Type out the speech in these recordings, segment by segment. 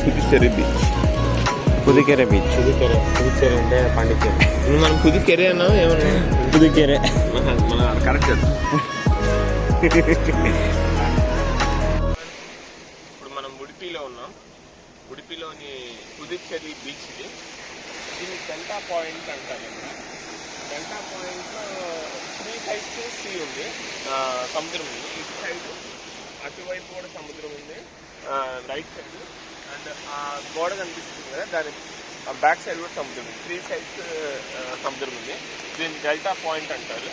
Puducherry beach. పుదుకేరే beach. Puducherry అంటే పాండిచ్చేరి. మనం పుదుకేరే అన్నా ఏమన్నా? పుదుకేరే మన కరెక్ట్. ఇప్పుడు మనం ఉడిపిలో ఉన్నాం. ఉడిపిలోని పుదుచ్చేరి బీచ్ ఇది. దీన్ని డెల్టా పాయింట్ అంటారు. డెల్టా పాయింట్లో 3 సైడ్స్ సీ ఉంది, సముద్రం ఉంది. ఇటు సైడ్ అటువైపు కూడా సముద్రం ఉంది, రైట్ సైడ్. అండ్ ఆ గోడ కనిపిస్తుంది కదా, దాని బ్యాక్ సైడ్ కూడా సముద్రం ఉంది. 3 సైడ్స్ సముద్రం ఉంది. దీన్ని డెల్టా పాయింట్ అంటారు.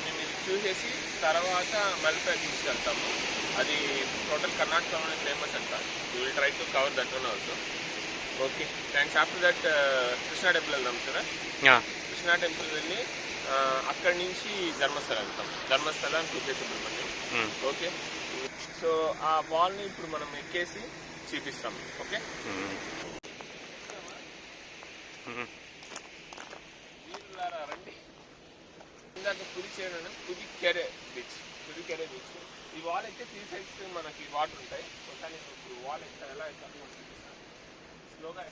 మేము ఇది చూసేసి తర్వాత మల్పే బీచ్ వెళ్తాము. అది టోటల్ కర్ణాటకలోనే ఫేమస్ అంటారు. You will try to cover that one also. Okay, thanks. After that Krishna temple వెళ్దాం సార్. కృష్ణా టెంపుల్ వెళ్ళి అక్కడి నుంచి ధర్మస్థల వెళ్తాం. ధర్మస్థల కుకే సుబ్రహ్మణ్యం. ఓకే, సో ఆ వాల్ని ఇప్పుడు మనం ఎక్కేసి చూపిస్తాం. ఓకే, రండి. ఇందాక పుదుచ్చేరి బీచ్. ఈ వాల్ అయితే 3 సైడ్స్ మనకి వాటర్ ఉంటాయి. కానీ ఇప్పుడు వాల్ ఎక్కడ ఎలా ఎక్కాలి స్లోగా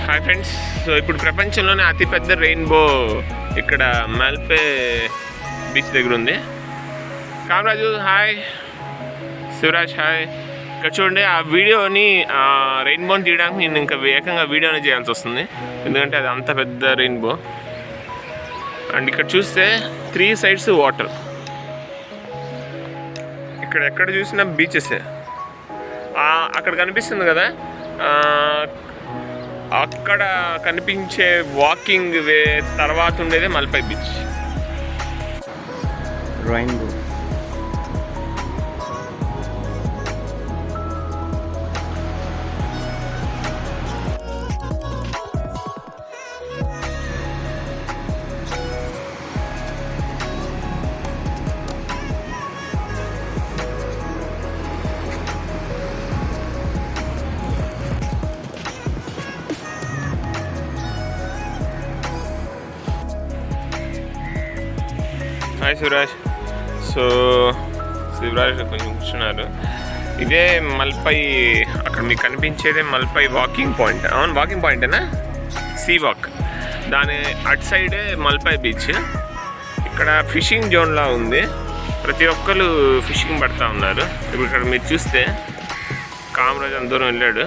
హాయ్ ఫ్రెండ్స్. సో ఇప్పుడు ప్రపంచంలోనే అతిపెద్ద రెయిన్బో ఇక్కడ మల్పే బీచ్ దగ్గర ఉంది. Kamaraju hi, Shivaraj hi. ఇక్కడ చూడండి, ఆ వీడియోని రెయిన్బోని తీయడానికి నేను ఇంకా ఏకంగా వీడియోని చేయాల్సి వస్తుంది, ఎందుకంటే అది అంత పెద్ద రెయిన్బో. అండ్ ఇక్కడ చూస్తే 3 సైడ్స్ వాటర్. ఇక్కడ ఎక్కడ చూసినా బీచెస్. అక్కడ కనిపిస్తుంది కదా, అక్కడ కనిపించే వాకింగ్ వే తర్వాత ఉండేదే Malpe beach. Rainbow. Hi Shivaraj. So Shivaraj కొంచెం కూర్చున్నారు. ఇదే మల్పై, అక్కడ మీకు కనిపించేదే మల్పై వాకింగ్ పాయింట్. అవును, వాకింగ్ పాయింటేనా? Sea walk. దాని అటు సైడే మల్పై బీచ్. ఇక్కడ ఫిషింగ్ జోన్లా ఉంది. ప్రతి ఒక్కరు ఫిషింగ్ పడుతూ ఉన్నారు. ఇప్పుడు ఇక్కడ మీరు చూస్తే కామరాజ్ అంత దూరం వెళ్ళాడు.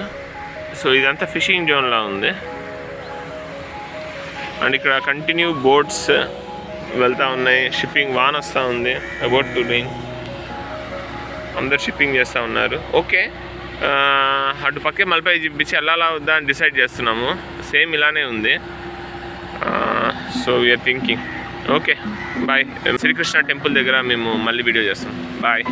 సో ఇదంతా ఫిషింగ్ జోన్లా ఉంది. అండ్ ఇక్కడ కంటిన్యూ బోట్స్ వెళ్తూ ఉన్నాయి. షిప్పింగ్ వాన్ వస్తూ ఉంది. About to rain. అందరు షిప్పింగ్ చేస్తూ ఉన్నారు. ఓకే, అటు పక్కే మల్పై బీచ్ వెళ్ళాలా వద్దా అని డిసైడ్ చేస్తున్నాము. సేమ్ ఇలానే ఉంది. So we're thinking. Okay, bye. Srikrishna temple దగ్గర మేము మళ్ళీ వీడియో చేస్తాం. బాయ్.